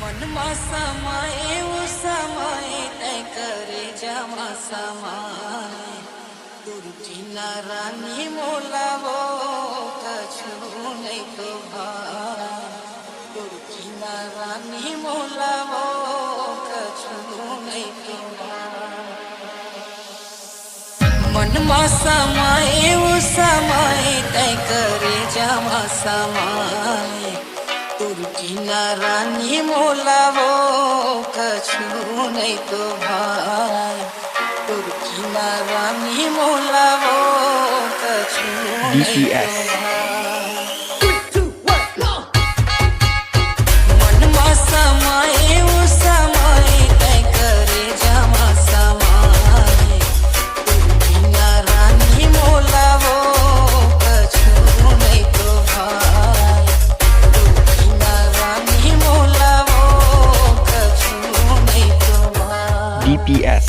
મનમાં સમાય એવું સમાય તે કરે જમા સમાય દુર્જીના રાની મોલાવો કછું નહીં તો ભાઈ દુર્જીના રાની મોલાવો કછું નહીં તો મનમાં સમાય એવું સમાય તે કરે જમા સમાય तुर्कीना रानी मोलावो कछू नहीं तो भाई तुर्कीना रानी मोलावो कछू नहीं तो મનમાં સમાય એવું સમાય તે કરે જમા સમાય तुर्कीना रानी मोलावो कछू नहीं तो भाई DPS